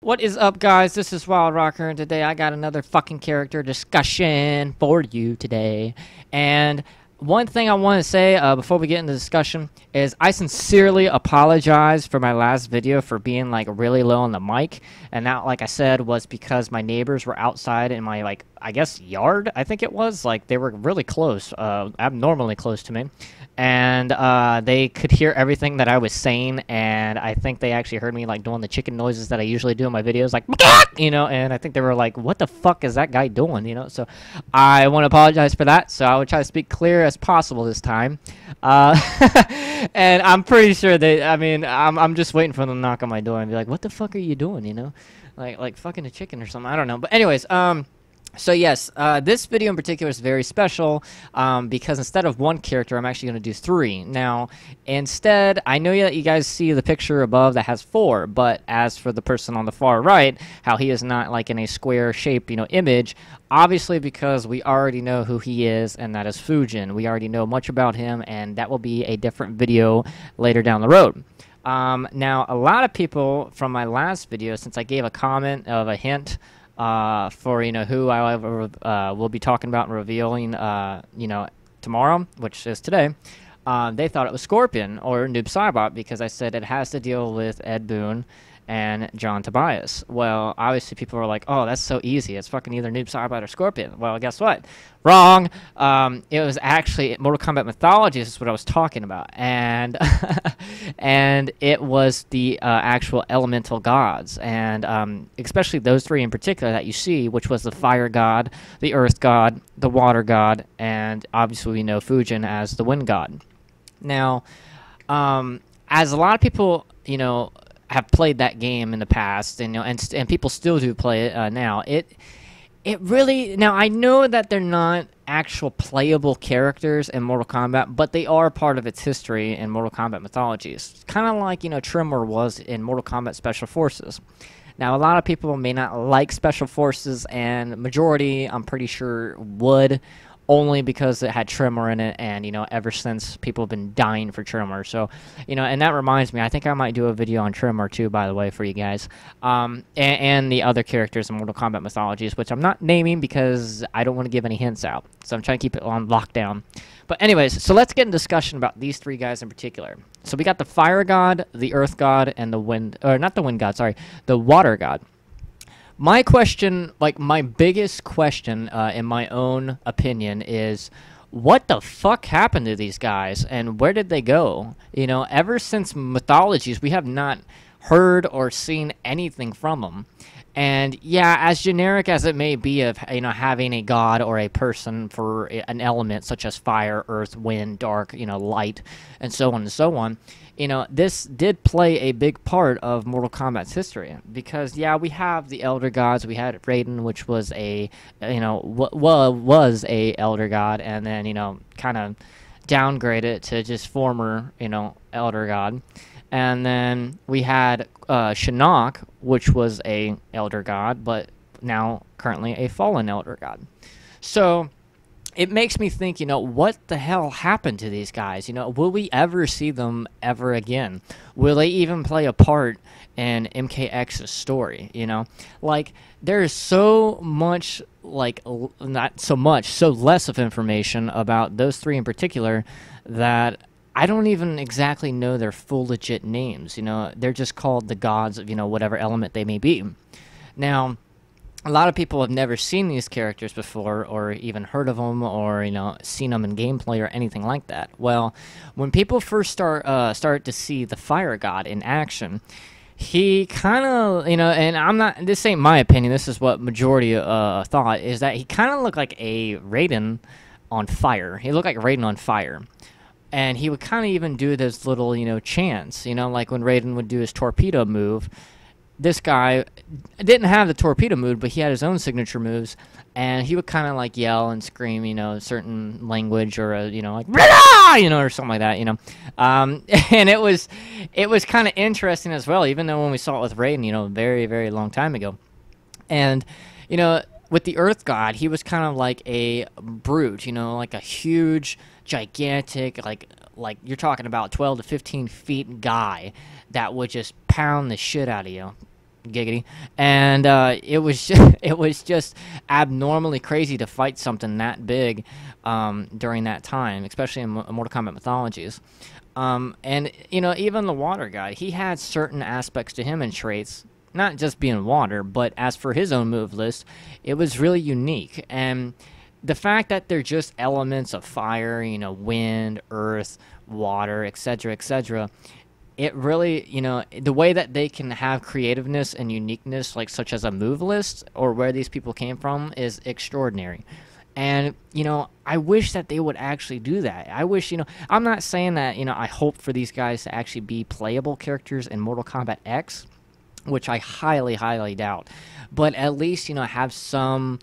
What is up, guys? This is Wild Rocker, and today I got another fucking character discussion for you today. And one thing I want to say before we get into the discussion is I sincerely apologize for my last video for being like really low on the mic, and that, like I said, was because my neighbors were outside in my I guess yard. I think it was like they were really close, abnormally close to me, and they could hear everything that I was saying, and I think they actually heard me like doing the chicken noises that I usually do in my videos, like and I think they were like, "What the fuck is that guy doing?" So I want to apologize for that. So I would try to speak clear as possible this time, and I'm pretty sure they. I mean, I'm just waiting for them to knock on my door and be like, "What the fuck are you doing?" Like fucking a chicken or something. I don't know, but anyways, So yes, this video in particular is very special because instead of one character, I'm actually going to do three. Now, instead, I know that you guys see the picture above that has four, but as for the person on the far right, how he is not like in a square shape, image, obviously because we already know who he is, and that is Fujin. We already know much about him, and that will be a different video later down the road. Now, a lot of people from my last video, since I gave a comment of a hint, for who I will be talking about and revealing tomorrow, which is today. They thought it was Scorpion or Noob Saibot because I said it has to deal with Ed Boon and John Tobias. Well, obviously people were like, "Oh, that's so easy. It's fucking either Noob Saibot or Scorpion." Well, guess what? Wrong. It was actually Mortal Kombat Mythology is what I was talking about, and and it was the actual elemental gods, and especially those three in particular that you see, which was the fire god, the earth god, the water god, and obviously we know Fujin as the wind god. Now, as a lot of people, have played that game in the past, and people still do play it now. It really, now I know that they're not actual playable characters in Mortal Kombat, but they are part of its history in Mortal Kombat mythologies. Kind of like Tremor was in Mortal Kombat Special Forces. Now a lot of people may not like Special Forces, and majority I'm pretty sure would, only because it had Tremor in it, and ever since people have been dying for Tremor. So and that reminds me, I think I might do a video on Tremor too, by the way, for you guys, and the other characters in Mortal Kombat mythologies, which I'm not naming because I don't want to give any hints out, so I'm trying to keep it on lockdown. But anyways, so let's get in discussion about these three guys in particular. So we got the fire god, the earth god, and the wind, or not the wind god, sorry, the water god. My question, my biggest question, in my own opinion, is what the fuck happened to these guys and where did they go? Ever since mythologies, we have not heard or seen anything from them. And yeah, as generic as it may be of having a god or a person for an element such as fire, earth, wind, dark, light, and so on and so on, this did play a big part of Mortal Kombat's history because yeah, we have the Elder Gods. We had Raiden, which was a was a Elder God, and then kind of downgraded to just former Elder God. And then we had Shinnok, which was a Elder God, but now currently a fallen Elder God. So it makes me think, what the hell happened to these guys? Will we ever see them ever again? Will they even play a part in MKX's story? There is so much, not so much, so less of information about those three in particular that I don't even exactly know their full legit names. They're just called the gods of, whatever element they may be. Now, a lot of people have never seen these characters before or even heard of them or, seen them in gameplay or anything like that. Well, when people first start to see the fire god in action, he kind of, and I'm not, this ain't my opinion, this is what majority thought, is that he kind of looked like a Raiden on fire. He looked like Raiden on fire. And he would kind of even do those little, chants, like when Raiden would do his torpedo move. This guy didn't have the torpedo move, but he had his own signature moves, and he would kind of yell and scream, certain language or like or something like that, and it was kind of interesting as well, even though when we saw it with Raiden, very very long time ago, and with the Earth God, he was kind of like a brute, like a huge, gigantic, like you're talking about 12 to 15 feet guy that would just pound the shit out of you. giggity, and it was just abnormally crazy to fight something that big during that time, especially in Mortal Kombat mythologies. And even the water guy, he had certain aspects to him and traits, not just being water, but as for his own move list, it was really unique. And the fact that they're just elements of fire, wind, earth, water, etc., etc., it really, the way that they can have creativeness and uniqueness, like such as a move list or where these people came from, is extraordinary. And, I wish that they would actually do that. I wish, I'm not saying that, I hope for these guys to actually be playable characters in Mortal Kombat X, which I highly, highly doubt. But at least, have some,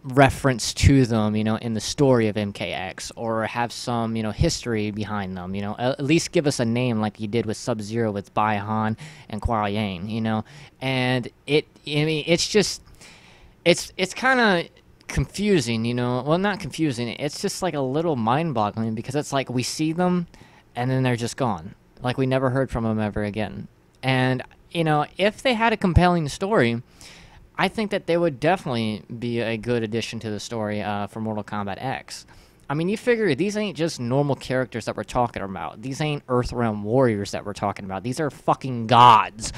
reference to them, in the story of MKX, or have some, history behind them, at least give us a name like you did with Sub-Zero with Bai-Han and Kuai Yang, and it's just, it's kind of confusing, well, not confusing, it's just like a little mind-boggling, because it's like we see them and then they're just gone, like we never heard from them ever again. And if they had a compelling story, I think that they would definitely be a good addition to the story for Mortal Kombat X. I mean, you figure these ain't just normal characters that we're talking about. These ain't Earthrealm warriors that we're talking about. These are fucking gods.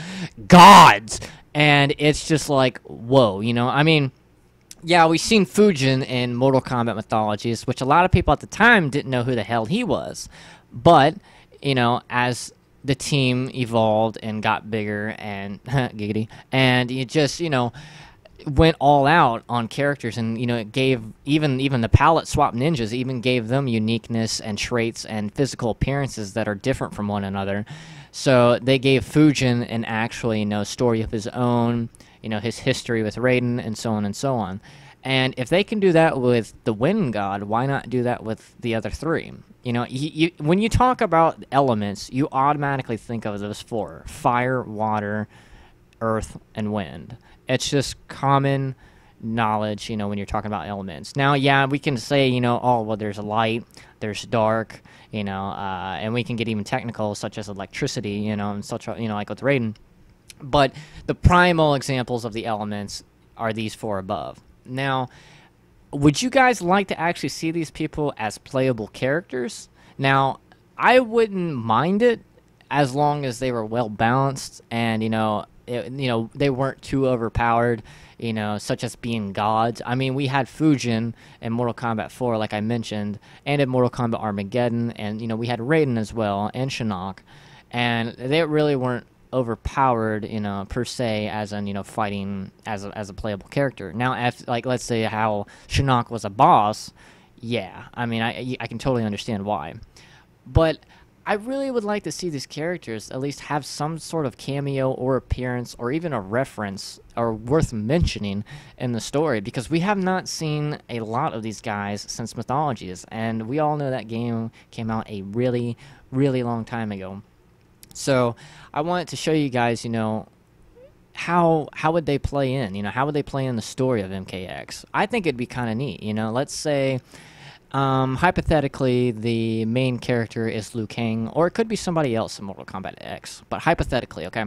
Gods! And it's just like, whoa, I mean, yeah, we've seen Fujin in Mortal Kombat mythologies, which a lot of people at the time didn't know who the hell he was. But, as the team evolved and got bigger and giggity, and you just went all out on characters, and it gave even the palette swap ninjas even gave them uniqueness and traits and physical appearances that are different from one another. So they gave Fujin an actual story of his own, his history with Raiden, and so on and so on. And if they can do that with the Wind God, why not do that with the other three? When you talk about elements, you automatically think of those four: fire, water, earth, and wind. It's just common knowledge, when you're talking about elements. Now, yeah, we can say, oh, well, there's light, there's dark, and we can get even technical, such as electricity, and such, like with Raiden. But the primal examples of the elements are these four above. Now, would you guys like to actually see these people as playable characters? Now, I wouldn't mind it as long as they were well balanced and they weren't too overpowered, such as being gods. I mean, we had Fujin in Mortal Kombat 4, like I mentioned, and in Mortal Kombat Armageddon, and we had Raiden as well, and Shinnok, and they really weren't overpowered, per se, as in, fighting as a playable character. Now, if, like, let's say how Shinnok was a boss, yeah, I mean, I can totally understand why. But I really would like to see these characters at least have some sort of cameo or appearance or even a reference or worth mentioning in the story, because we have not seen a lot of these guys since Mythologies, and we all know that game came out a really, really long time ago. So I wanted to show you guys, how would they play in? How would they play in the story of MKX? I think it'd be kind of neat. Let's say, hypothetically, the main character is Liu Kang, or it could be somebody else in Mortal Kombat X. But hypothetically, okay,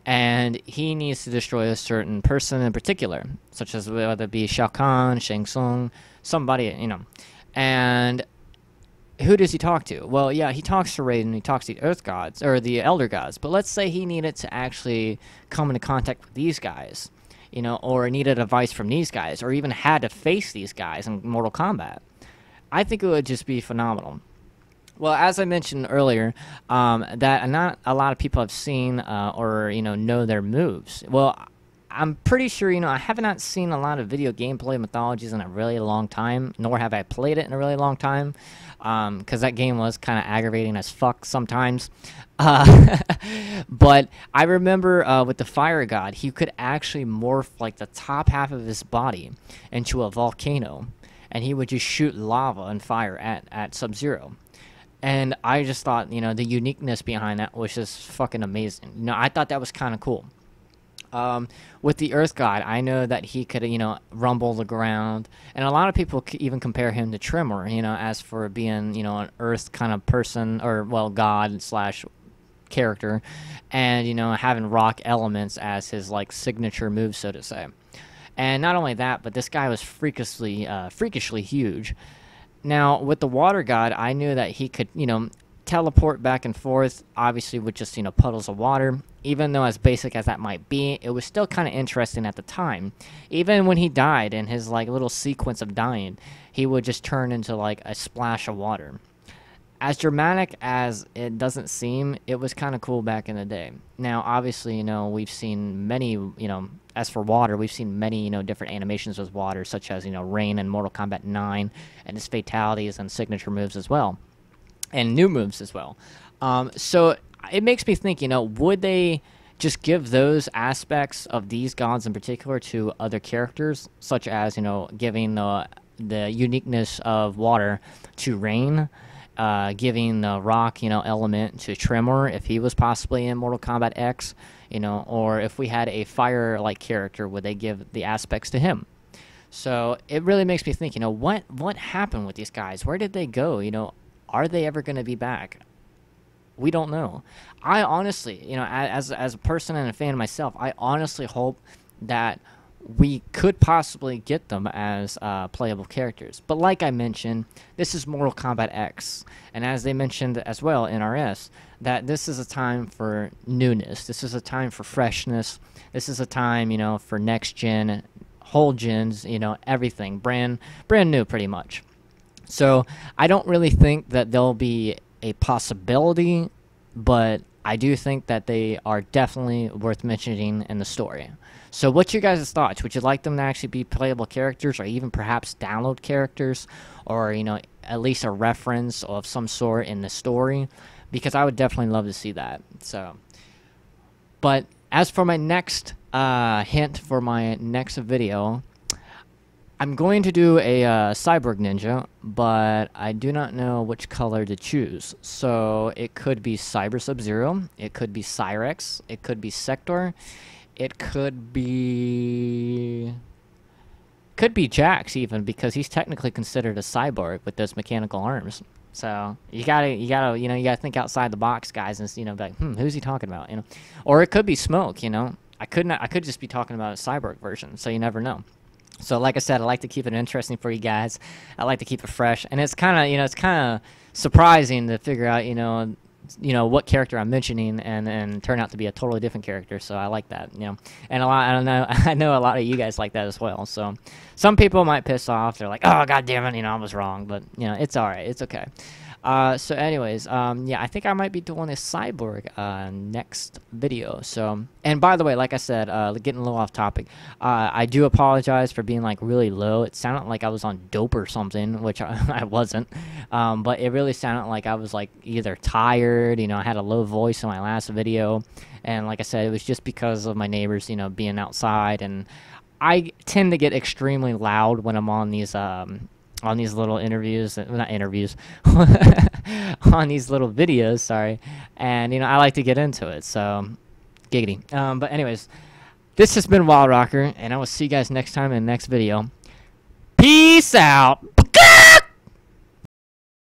and he needs to destroy a certain person in particular, such as whether it be Shao Kahn, Shang Tsung, somebody, and who does he talk to? Well, yeah, he talks to Raiden, he talks to the Earth Gods, or the Elder Gods, but let's say he needed to actually come into contact with these guys, or needed advice from these guys, or even had to face these guys in Mortal Kombat. I think it would just be phenomenal. Well, as I mentioned earlier, that not a lot of people have seen or, know their moves. Well, I'm pretty sure, I have not seen a lot of video gameplay mythologies in a really long time, nor have I played it in a really long time, because that game was kind of aggravating as fuck sometimes. But I remember with the Fire God, he could actually morph like the top half of his body into a volcano, and he would just shoot lava and fire at Sub-Zero. And I just thought, the uniqueness behind that was just fucking amazing. I thought that was kind of cool. With the Earth God, I know that he could, rumble the ground, and a lot of people even compare him to Tremor, as for being, an Earth kind of person, or, well, God slash character, and having rock elements as his like signature move, so to say. And not only that, but this guy was freakishly huge. Now with the water god, I knew that he could teleport back and forth, obviously with just puddles of water. Even though as basic as that might be, it was still kind of interesting at the time. Even when he died in his like little sequence of dying, he would just turn into like a splash of water. As dramatic as it doesn't seem, it was kind of cool back in the day. Now obviously we've seen many as for water, we've seen many different animations with water, such as Rain in Mortal Kombat 9 and his fatalities and signature moves as well, and new moves as well. So it makes me think, would they just give those aspects of these gods in particular to other characters, such as, giving the uniqueness of water to Rain, giving the rock, element to Tremor if he was possibly in Mortal Kombat X, or if we had a fire-like character, would they give the aspects to him? So it really makes me think, what happened with these guys? Where did they go? Are they ever going to be back? We don't know. I honestly, as a person and a fan myself, I honestly hope that we could possibly get them as playable characters. But like I mentioned, this is Mortal Kombat X. And as they mentioned as well in RS, that this is a time for newness. This is a time for freshness. This is a time, for next gen, whole gens, everything. Brand new pretty much. So I don't really think that there'll be a possibility, but I do think that they are definitely worth mentioning in the story. So what's your guys' thoughts? Would you like them to actually be playable characters, or even perhaps download characters, or at least a reference of some sort in the story? Because I would definitely love to see that. So, but as for my next hint for my next video, I'm going to do a Cyborg Ninja, but I do not know which color to choose. So it could be Cyber Sub-Zero, it could be Cyrex, it could be Sector, it could be Jax even, because he's technically considered a cyborg with those mechanical arms. So you gotta think outside the box, guys, and be like, who's he talking about? Or it could be Smoke. I could just be talking about a cyborg version. So you never know. So like I said, I like to keep it interesting for you guys. I like to keep it fresh, and it's kind of surprising to figure out what character I'm mentioning and turn out to be a totally different character. So I like that, and I know a lot of you guys like that as well. So some people might piss off. They're like, oh god damn it, I was wrong, but it's all right, it's okay. So anyways, yeah, I think I might be doing a cyborg next video. So, and by the way, like I said, getting a little off topic, I do apologize for being like really low. It sounded like I was on dope or something, which I wasn't. But it really sounded like I was like either tired, I had a low voice in my last video, and like I said, it was just because of my neighbors, being outside, and I tend to get extremely loud when I'm on these little interviews, not interviews, on these little videos, sorry, and I like to get into it, so giggity. But anyways, this has been Wild Rocker, and I will see you guys next time in the next video. Peace out.